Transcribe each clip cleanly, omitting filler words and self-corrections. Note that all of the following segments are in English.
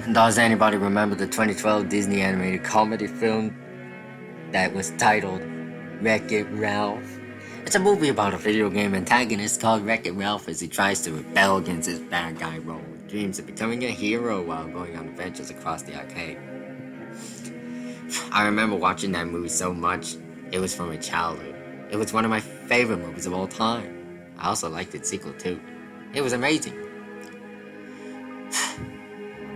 Does anybody remember the 2012 Disney animated comedy film that was titled Wreck-It Ralph? It's a movie about a video game antagonist called Wreck-It Ralph as he tries to rebel against his bad guy role with dreams of becoming a hero while going on adventures across the arcade. I remember watching that movie so much. It was from my childhood. It was one of my favorite movies of all time. I also liked its sequel too. It was amazing. What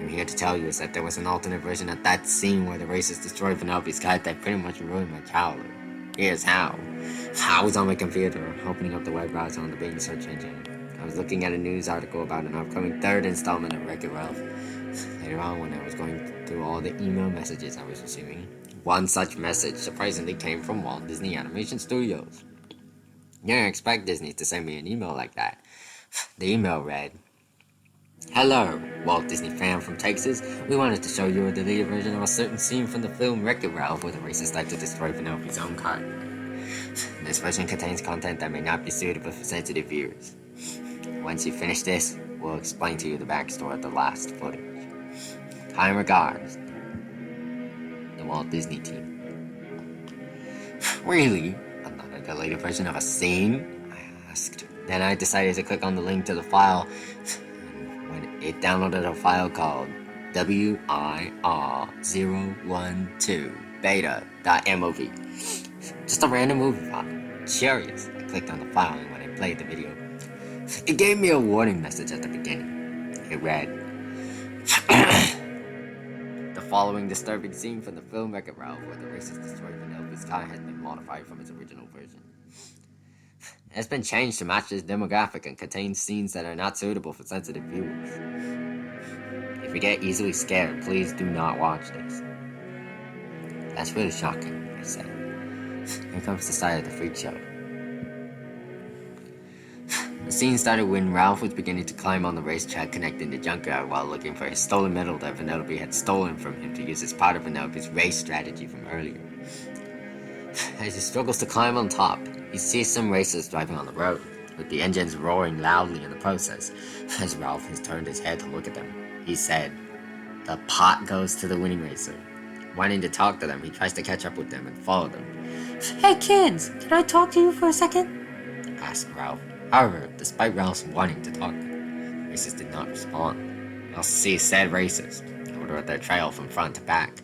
I'm here to tell you is that there was an alternate version of that scene where the racist destroyed Vanellope's kite that pretty much ruined my childhood. Here's how. I was on my computer, opening up the web browser on the Bing search engine. I was looking at a news article about an upcoming third installment of Wreck-It Ralph. Later on, when I was going through all the email messages I was receiving, one such message surprisingly came from Walt Disney Animation Studios. You didn't expect Disney to send me an email like that. The email read, "Hello, Walt Disney fan from Texas. We wanted to show you a deleted version of a certain scene from the film Wreck-It Ralph where the racist like to destroy Vanellope's own car. This version contains content that may not be suitable for sensitive viewers. Once you finish this, we'll explain to you the backstory of the last footage. Kind regards, the Walt Disney team." Really? Another deleted version of a scene? I asked. Then I decided to click on the link to the file. When it downloaded a file called WIR012 beta.mov. Just a random movie file. Curious, I clicked on the file, and when I played the video, it gave me a warning message at the beginning. It read, "The following disturbing scene from the film Wreck-It Ralph where the racist destroyed Vanellope's car has been modified from its original version. It has been changed to match this demographic and contains scenes that are not suitable for sensitive viewers. If you get easily scared, please do not watch this." That's really shocking, I said. Here comes the side of the freak show. The scene started when Ralph was beginning to climb on the racetrack connecting the junkyard while looking for his stolen medal that Vanellope had stolen from him to use as part of Vanellope's race strategy from earlier. As he struggles to climb on top, he sees some racers driving on the road, with the engines roaring loudly in the process. As Ralph has turned his head to look at them, he said, "The pot goes to the winning racer." Wanting to talk to them, he tries to catch up with them and follow them. "Hey kids, can I talk to you for a second?" asked Ralph. However, despite Ralph's wanting to talk, the racers did not respond. You'll see said racers in order of their trail from front to back.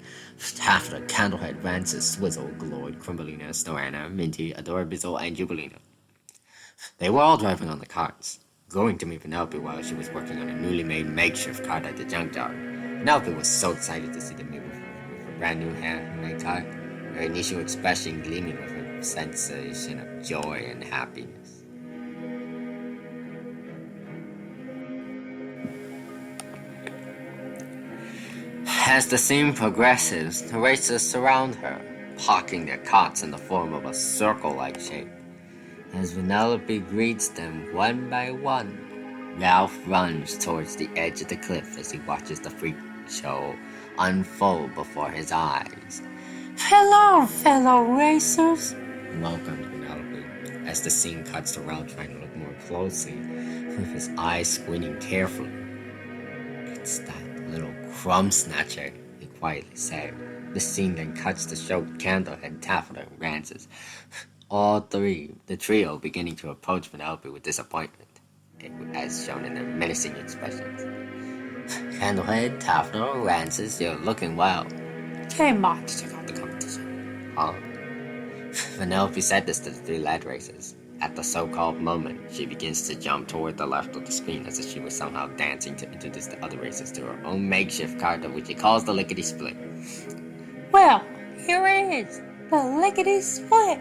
Taffeta, Candlehead, Rancis, Swizzle, Gloyd, Crumbelina, Snoranna, Minty, Adorabizzle, and Jubilina. They were all driving on the carts, going to meet Vanellope while she was working on a newly made makeshift cart at the junkyard. Vanellope was so excited to see them meet with a brand new handmade cart, her initial expression gleaming with a sensation of joy and happiness. As the scene progresses, the racers surround her, parking their carts in the form of a circle-like shape. As Vanellope greets them one by one, Ralph runs towards the edge of the cliff as he watches the freak show unfold before his eyes. "Hello, fellow racers," welcomed Vanellope, as the scene cuts to Ralph trying to look more closely, with his eyes squinting carefully. "It's that little crumb snatcher," he quietly said. The scene then cuts to show Candlehead, Taffeta, and Rancis, all three, the trio, beginning to approach Vanellope with disappointment, as shown in their menacing expressions. "Candlehead, Taffeta, Rancis, you're looking well. Came on to check out the competition, huh?" Vanellope said this to the three lad racers. At the so-called moment, she begins to jump toward the left of the screen as if she was somehow dancing to introduce the other racers to her own makeshift cart, which she calls the Lickety-Split. "Well, here it is, the Lickety-Split,"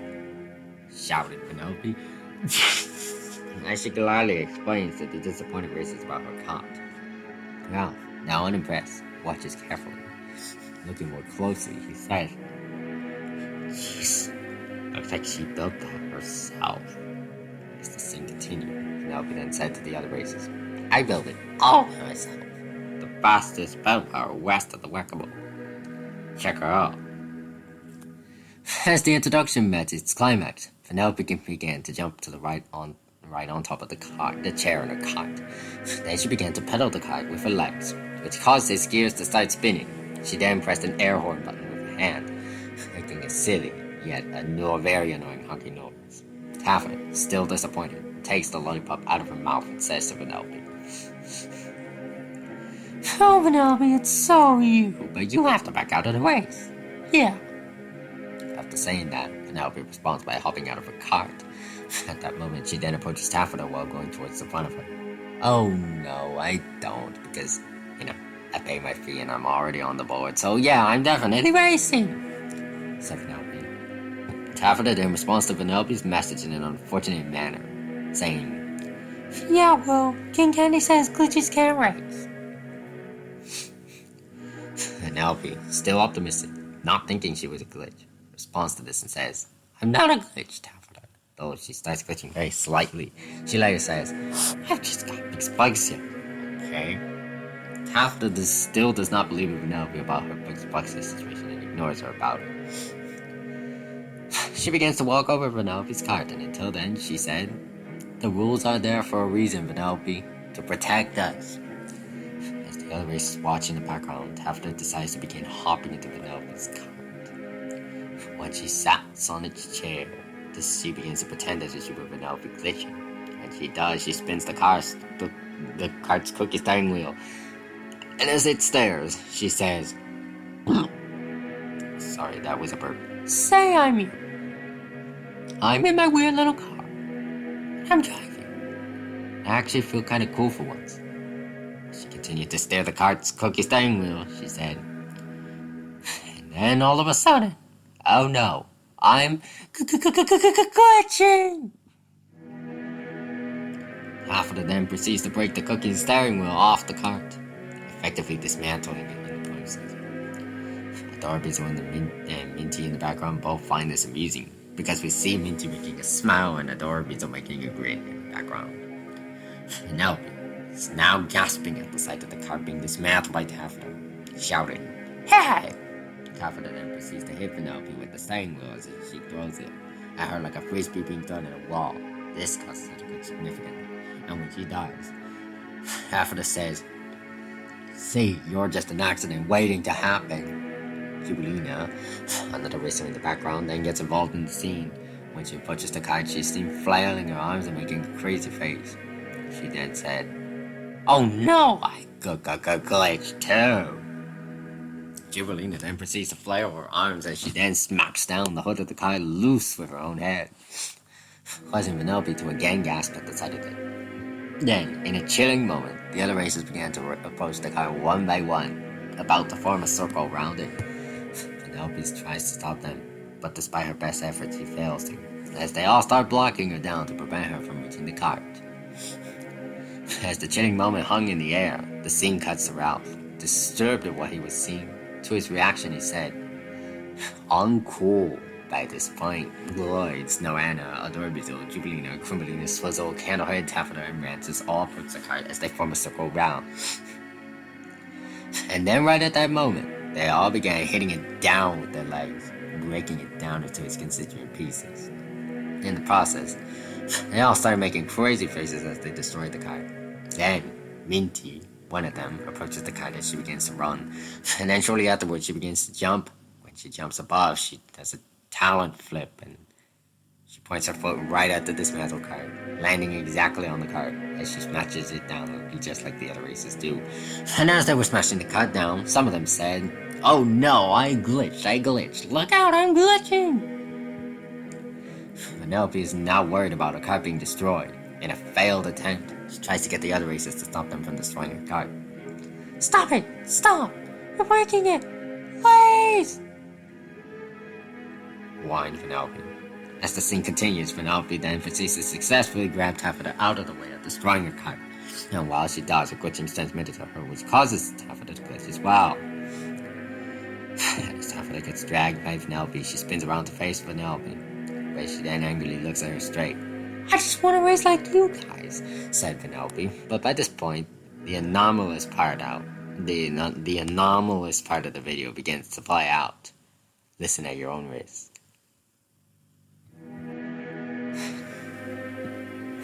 shouted Vanellope, as she gladly explains to the disappointed racers about her cart. Ralph, now unimpressed, watches carefully. Looking more closely, he says, "Jeez, looks like she built that herself." As the scene continued, Vanellope then said to the other racers, "I built it all by myself. The fastest bell power west of the Whack-A-Mole. Check her out." As the introduction met its climax, Vanellope began to jump to the right right on top of the chair in her cart. Then she began to pedal the cart with her legs, which caused its gears to start spinning. She then pressed an air horn button with her hand, making a silly, yet very annoying honking noise. Taffeta, still disappointed, takes the lollipop out of her mouth and says to Vanellope, "Oh, Vanellope, it's so you, but you have to back out of the race." "Yeah." After saying that, Vanellope responds by hopping out of her cart. At that moment, she then approaches Taffeta while going towards the front of her. "Oh no, I don't, because, I pay my fee and I'm already on the board, so yeah, I'm definitely racing," said Vanellope. Taffeta then responds to Vanellope's message in an unfortunate manner, saying, "Yeah, well, King Candy says glitches can't race." Vanellope, still optimistic, not thinking she was a glitch, responds to this and says, "I'm not a glitch, Taffeta." Though she starts glitching very slightly, she later says, "I've just got big spikes here." Okay. Taffeta still does not believe in Vanellope about her big spikes situation and ignores her about it. She begins to walk over Vanellope's cart, and until then, she said, "The rules are there for a reason, Vanellope, to protect us." As the other racers watch in the background, Taffeta decides to begin hopping into Vanellope's cart. When she sits on its chair, she begins to pretend as if she were Vanellope glitching. When she does, she spins the cart's cookie steering wheel. And as it stares, she says, sorry, that was a burp. "Say I'm you. I'm in my weird little car. I'm driving. I actually feel kind of cool for once." She continued to stare at the cart's cookie steering wheel, she said. And then all of a sudden, oh no, I'm glitching! Taffeta then proceeds to break the cookie steering wheel off the cart, effectively dismantling it in the process. Adorbizo and Minty in the background both find this amusing, because we see Minty making a smile and Adorbizo making a grin in the background. Vanellope is now gasping at the sight of the cart being dismantled by Taffeta, shouting, "Hey!" Taffeta then proceeds to hit Vanellope with the steering wheel as she throws it at her like a frisbee being thrown at a wall. This causes her to get significant, and when she dies, Taffeta says, "See, you're just an accident waiting to happen." Jubilina, another racer in the background, then gets involved in the scene. When she approaches the kite, she's seen flailing her arms and making a crazy face. She then said, "Oh no, I glitched too." Jubilina then proceeds to flail her arms as she then smacks down the hood of the kite loose with her own head, causing Vanellope to again gasp at the sight of it. Then, in a chilling moment, the other racers began to approach the car one by one, about to form a circle around it. Vanellope tries to stop them, but despite her best efforts, she fails to, as they all start blocking her down to prevent her from reaching the cart. As the chilling moment hung in the air, the scene cuts to Ralph. Disturbed at what he was seeing, to his reaction he said, "Uncool." By this point, Lloyds, Noanna, Adorbizo, Jubilina, Crumbelina, Swizzle, Candlehead, Taffeta, and Rancis all approach the cart as they form a circle round. And then right at that moment, they all began hitting it down with their legs, breaking it down into its constituent pieces. In the process, they all started making crazy faces as they destroyed the cart. Then, Minty, one of them, approaches the kite as she begins to run, and then shortly afterwards she begins to jump. When she jumps above, she does a talent flip, and she points her foot right at the dismantled cart, landing exactly on the cart as she smashes it down, just like the other races do. And as they were smashing the cart down, some of them said, "Oh no, I glitched, look out, I'm glitching!" Vanellope is now worried about her cart being destroyed. In a failed attempt, she tries to get the other racers to stop them from destroying her cart. "Stop it! Stop! You're breaking it! Please!" whined Vanellope. As the scene continues, Vanellope then proceeds to successfully grab Taffeta out of the way of destroying her cart. And while she does, a glitching is transmitted to her, which causes Taffeta to glitch as well. As Taffeta gets dragged by Vanellope, she spins around to face Vanellope, where she then angrily looks at her straight. "I just want to race like you guys," said Vanellope. But by this point, the anomalous part of the video begins to play out. Listen at your own risk.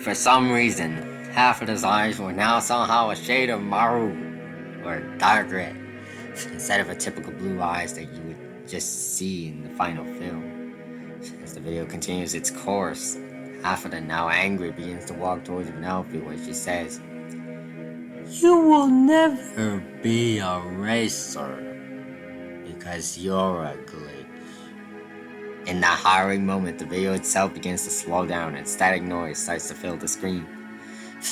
For some reason, half of his eyes were now somehow a shade of maroon, or dark red, instead of a typical blue eyes that you would just see in the final film. As the video continues its course, half of the now angry begins to walk towards Vanellope where she says, "You will never be a racer, because you're a glitch." In that harrowing moment, the video itself begins to slow down and static noise starts to fill the screen.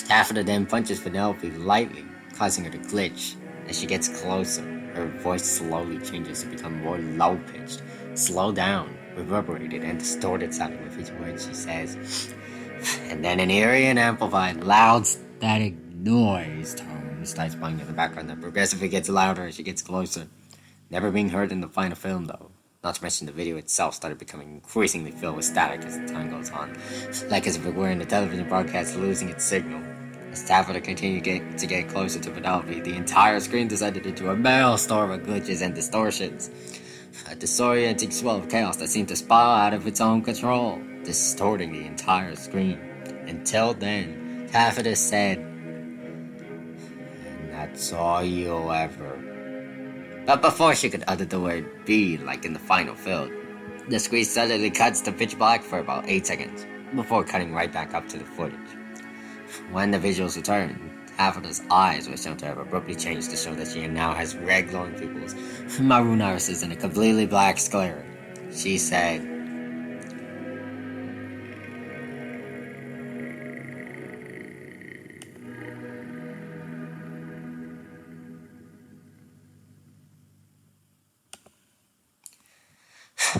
Taffeta then punches Vanellope lightly, causing her to glitch. As she gets closer, her voice slowly changes to become more low-pitched, slow down, reverberated, and distorted sounding with each word she says. And then an eerie and amplified, loud, static noise tone starts playing in the background that progressively gets louder as she gets closer. Never being heard in the final film, though. Not to mention the video itself started becoming increasingly filled with static as the time goes on, like as if it were in the television broadcast losing its signal. As Taffeta continued to get closer to Vanellope, the entire screen descended into a maelstrom of glitches and distortions. A disorienting swell of chaos that seemed to spiral out of its own control, distorting the entire screen. Until then, Taffeta said, "And that's all you'll ever." But before she could utter the word "be" like in the final film, the screen suddenly cuts to pitch black for about 8 seconds, before cutting right back up to the footage. When the visuals returned, Taffeta's eyes were shown to have abruptly changed to show that she now has red glowing pupils, maroon irises, and a completely black sclera. She said,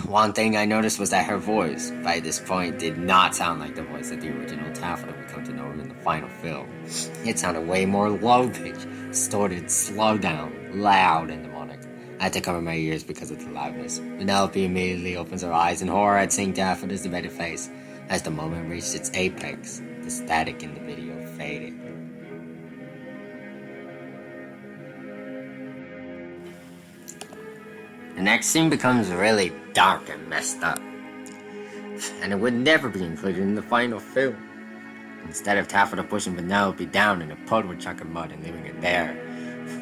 "One thing I noticed was that her voice, by this point, did not sound like the voice that the original Taffeta would come to know in the final film. It sounded way more low-pitched, distorted, slowed down, loud, and demonic. I had to cover my ears because of the loudness. Vanellope immediately opens her eyes in horror at seeing Taffeta's demented face. As the moment reached its apex, the static in the video faded. The next scene becomes really dark and messed up, and it would never be included in the final film. Instead of Taffeta pushing Vanellope down in a puddle of chocolate mud and leaving her there,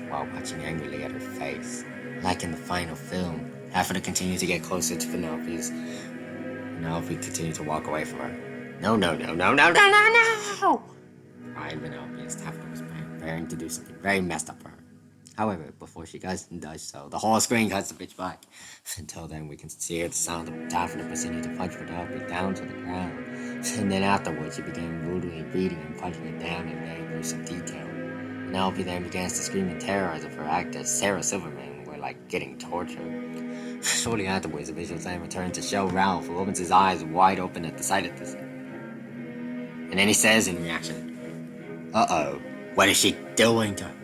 while watching angrily at her face. Like in the final film, Taffeta continued to get closer to Vanellope continued to walk away from her. "No, no, no, no, no, no, no, no!" cried Vanellope as Taffeta was preparing to do something very messed up for her. However, before she does so, the whole screen cuts to pitch black. Until then, we can hear the sound of Taffeta proceeding to punch Vanellope down to the ground. And then afterwards, she began brutally beating and punching her down in very gruesome detail. Vanellope then begins to scream in terror as if her actor, Sarah Silverman, were like getting tortured. Shortly afterwards, the visuals then return to show Ralph, who opens his eyes wide open at the sight of this. And then he says in reaction, "Uh-oh, what is she doing to her?"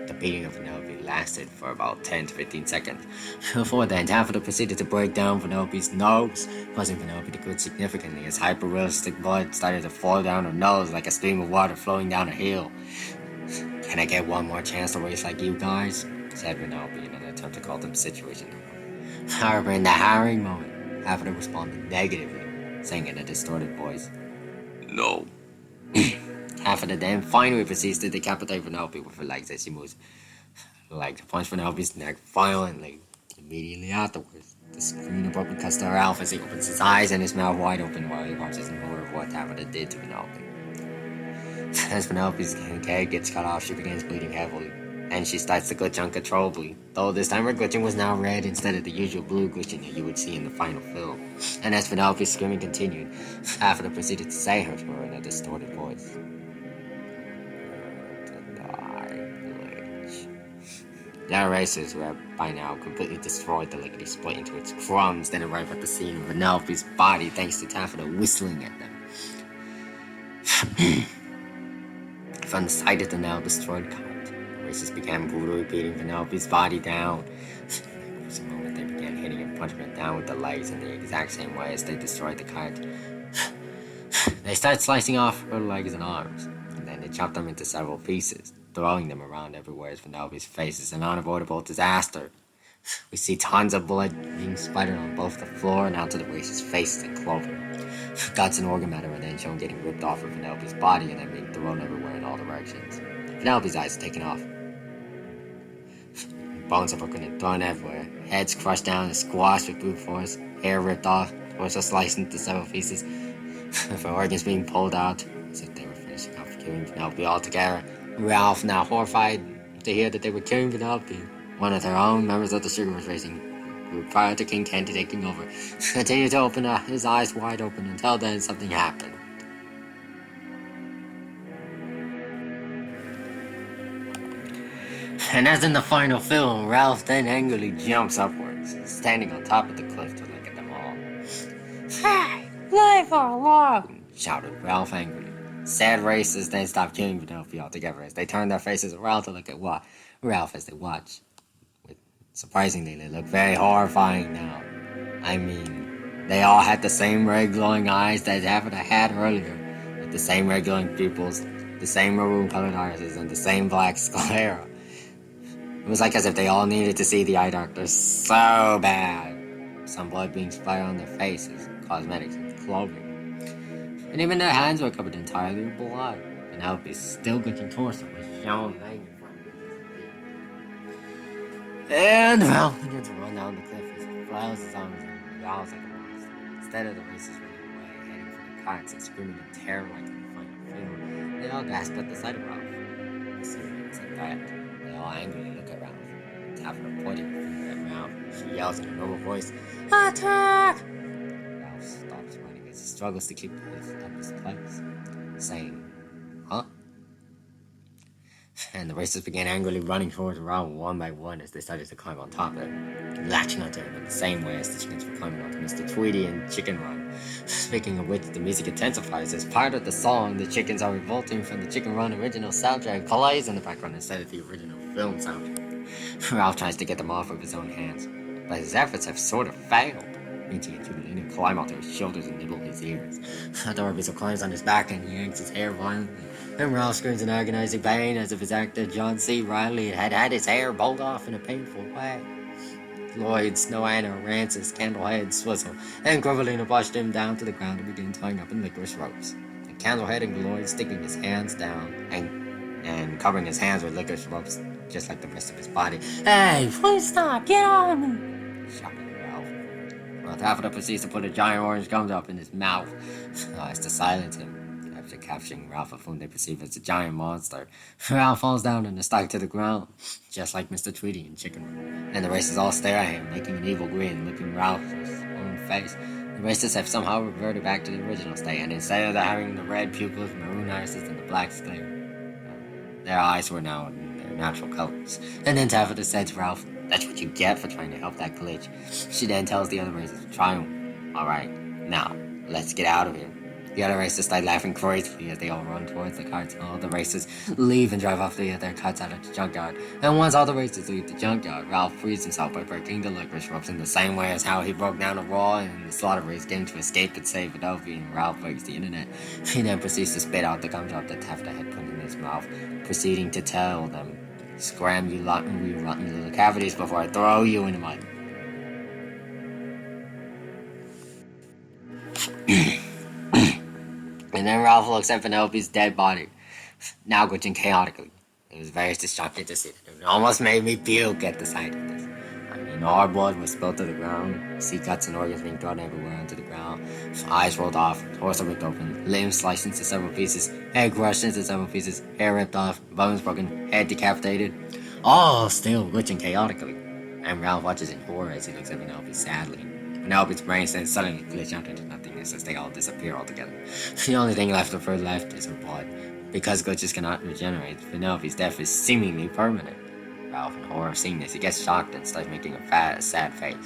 The beating of Vanellope lasted for about 10 to 15 seconds. Before then, Taffeta proceeded to break down Vanellope's nose, causing Vanellope to glitch significantly as hyper-realistic blood started to flow down her nose like a stream of water flowing down a hill. "Can I get one more chance to race like you guys?" said Vanellope in an attempt to call them situation. However, in that harrowing moment, Taffeta responded negatively, saying in a distorted voice, "No." Taffeta then finally proceeds to decapitate Vanellope with her legs as she moves like to punch Vanellope's neck violently. Immediately afterwards, the screen abruptly cuts to Ralph as he opens his eyes and his mouth wide open while he watches in horror of what Taffeta did to Vanellope. As Vanellope's head gets cut off, she begins bleeding heavily, and she starts to glitch uncontrollably, though this time her glitching was now red instead of the usual blue glitching that you would see in the final film. And as Vanellope's screaming continued, Taffeta proceeded to say her to her in a distorted voice. The erasers who have by now completely destroyed the lickety split into its crumbs, then arrive at the scene of Vanellope's body thanks to Taffeta whistling at them. From the side of the now destroyed Kart, the erasers began brutally beating Vanellope's body down. In the moment they began hitting and punching her down with the legs in the exact same way as they destroyed the Kart. They started slicing off her legs and arms, and then they chopped them into several pieces, throwing them around everywhere as Vanellope's face is an unavoidable disaster. We see tons of blood being splattered on both the floor and onto the race's faces and clothing. Guts and organ matter were then shown getting ripped off of Vanellope's body and then being thrown everywhere in all directions. Vanellope's eyes are taken off. Bones are broken and thrown everywhere. Heads crushed down and squashed with brute force. Hair ripped off. Torso sliced into several pieces. Her organs being pulled out as if they were finishing off killing Vanellope altogether. Ralph, now horrified to hear that they were killing Vanellope, one of their own members of the Sugar Rush Racing group prior to King Candy taking over, continued to open his eyes wide open until then something happened. And as in the final film, Ralph then angrily jumps upwards, standing on top of the cliff to look at them all. "Hey, leave her alone!" shouted Ralph angrily. Sad racers then stopped killing Vanellope altogether as they turned their faces around to look at Ralph as they watched. Surprisingly, they look very horrifying now. I mean, they all had the same red glowing eyes that Daffodil had earlier, with the same red glowing pupils, the same maroon colored irises, and the same black sclera. It was like as if they all needed to see the eye doctor so bad. Some blood being splattered on their faces, cosmetics, and clothing. And even their hands were covered entirely with blood. Vanellope's still glitching torso was shown laying in front of him. And Ralph began to run down the cliff as he flails his arms and yowls like a monster. Instead of the racers running away, heading for the carts and screaming in terror like in the final film, they all gasped at the sight of Ralph. Assuming it's a threat, they all angrily look at Ralph. Daffodil pointing her finger at Ralph. She yells in a noble voice, "Attack!" Ralph stops running as he struggles to keep up his place, saying, "Huh?" And the racers began angrily running towards Ralph one by one as they started to climb on top of him, latching onto him in the same way as the chickens were climbing onto Mr. Tweety and Chicken Run. Speaking of which, the music intensifies as part of the song, the chickens are revolting from the Chicken Run original soundtrack plays in the background instead of the original film soundtrack. Ralph tries to get them off with his own hands, but his efforts have sort of failed, reaching into the and climb onto his shoulders and nibble his ears. Adorable climbs on his back and yanks his hair violently, and Ralph screams in agonizing pain as if his actor John C. Reilly had had his hair bowled off in a painful way. Lloyd, Snow Anna, Rancis, Candlehead, Swizzle, and Grovelina pushed him down to the ground and began tying up in licorice ropes. And Candlehead and Lloyd sticking his hands down and covering his hands with licorice ropes just like the rest of his body. "Hey, please stop! Get on me!" shouted Ralph. Well, Daffodil proceeds to put a giant orange gumdrop in his mouth as to silence him. After capturing Ralph, of whom they perceive as a giant monster, Ralph falls down and is stuck to the ground, just like Mr. Tweety and Chicken Run. And the racers all stare at him, making an evil grin, looking Ralph's own face. The racers have somehow reverted back to the original state, and instead of having the red pupils, maroon irises, and the black sclera, their eyes were now in their natural colors. And then Daffodil said to Ralph, "That's what you get for trying to help that glitch." She then tells the other racers to try him. "Alright, now, let's get out of here." The other racers start laughing crazily as they all run towards the carts. All the racers leave and drive off to get their carts out of the junkyard. And once all the racers leave the junkyard, Ralph frees himself by breaking the licorice ropes in the same way as how he broke down a wall in the slaughter race game to escape and save Vanellope, and Ralph breaks the internet. He then proceeds to spit out the gumdrop that Taffeta had put in his mouth, proceeding to tell them, "Scram, you rotten little cavities before I throw you in the mud." And then Ralph looks at Vanellope's dead body, now glitching chaotically. It was very distracting to see. It almost made me puke at the sight of this. I mean, all blood was spilled to the ground, see cuts and organs being thrown everywhere onto the ground, eyes rolled off, torso ripped open, limbs sliced into several pieces, head crushed into several pieces, hair ripped off, bones broken, head decapitated, all still glitching chaotically. And Ralph watches in horror as he looks at Vanellope sadly. Vanellope's brain then suddenly glitch out into nothingness as they all disappear altogether. The only thing left of her is her blood. Because glitches cannot regenerate, Vanellope's death is seemingly permanent. Ralph, in horror of seeing this, he gets shocked and starts making a sad face.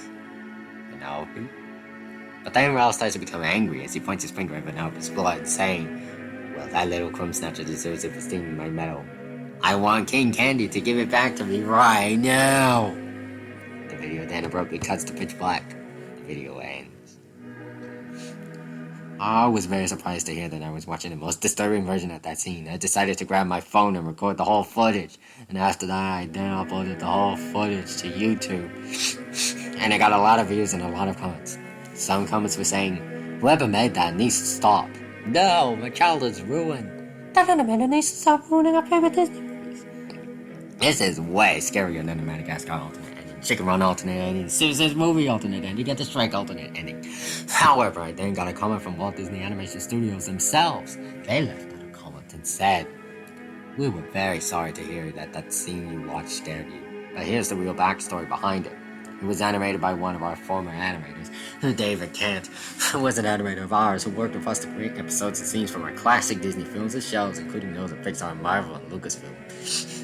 Vanellope? But then Ralph starts to become angry as he points his finger at Vanellope's blood, saying, "Well, that little crumb snatcher deserves it for stealing my medal. I want King Candy to give it back to me right now." The video then abruptly cuts to pitch black. The video ends. I was very surprised to hear that I was watching the most disturbing version of that scene. I decided to grab my phone and record the whole footage. And after that, I then uploaded the whole footage to YouTube. And I got a lot of views and a lot of comments. Some comments were saying, Whoever made that needs to stop. No, my child is ruined. That animator needs to stop ruining our favorite Disney movies. This is way scarier than the Madagascar alternate ending, Chicken Run alternate ending, Simpsons movie alternate ending, Get the Strike alternate ending. However, I then got a comment from Walt Disney Animation Studios themselves. They left out a comment and said, "We were very sorry to hear that scene you watched scared you, but here's the real backstory behind it. It was animated by one of our former animators, David Kent, who was an animator of ours who worked with us to create episodes and scenes from our classic Disney films and shows, including those of Pixar, Marvel, and Lucasfilm.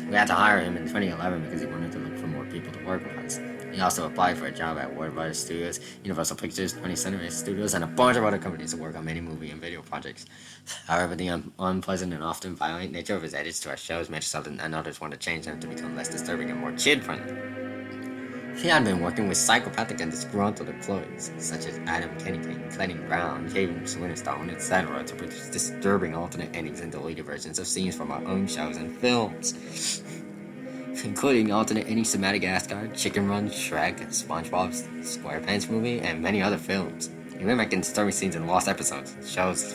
We had to hire him in 2011 because he wanted to look for more people to work with us. He also applied for a job at Warner Bros. Studios, Universal Pictures, 20th Century Studios, and a bunch of other companies to work on many movie and video projects. However, the unpleasant and often violent nature of his edits to our shows made some and others want to change them to become less disturbing and more kid-friendly. He had been working with psychopathic and disgruntled employees, such as Adam Kennykin, Clenny Brown, James Winterstone, etc., to produce disturbing alternate endings and deleted versions of scenes from our own shows and films, including alternate endings to Madagascar, Chicken Run, Shrek, SpongeBob's SquarePants movie, and many other films. He been making disturbing scenes in lost episodes, shows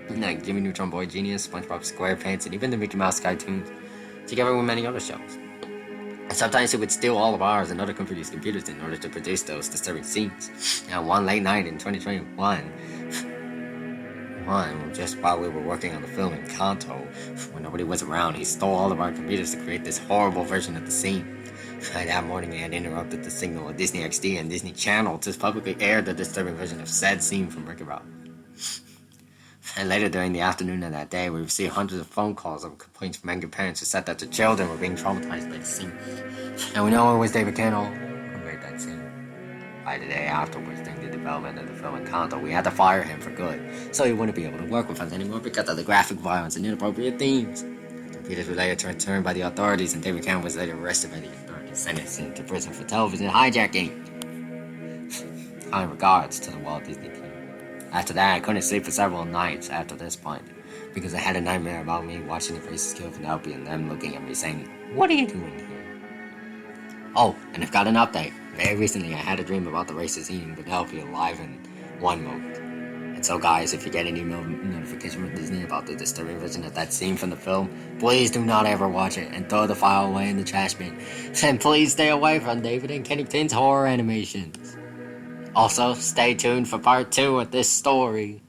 like Jimmy Neutron Boy Genius, SpongeBob SquarePants, and even the Mickey Mouse cartoons, together with many other shows. And sometimes he would steal all of ours and other companies' computers in order to produce those disturbing scenes. Now, one late night in 2021, just while we were working on the film in Kanto, when nobody was around, he stole all of our computers to create this horrible version of the scene. That morning, he had interrupted the signal of Disney XD and Disney Channel to publicly air the disturbing version of said scene from Wreck-It Ralph. And later during the afternoon of that day, we received hundreds of phone calls of complaints from angry parents who said that their children were being traumatized by the scene. And we know it was David Cannell who made that scene. By the day afterwards, during the development of the film Encanto, we had to fire him for good, so he wouldn't be able to work with us anymore because of the graphic violence and inappropriate themes. The computers were later returned by the authorities, and David Cannell was later arrested by the authorities, sentenced to prison for television hijacking. Kind regards to the Walt Disney team. After that, I couldn't sleep for several nights after this point, because I had a nightmare about me watching the faces kill Vanellope and them looking at me saying, "What are you doing here?" Oh, and I've got an update. Very recently, I had a dream about the races eating Vanellope alive in one moment. And so guys, if you get an email notification from Disney about the disturbing version of that scene from the film, please do not ever watch it and throw the file away in the trash bin. And please stay away from David and Kennington's horror animations. Also, stay tuned for part 2 of this story.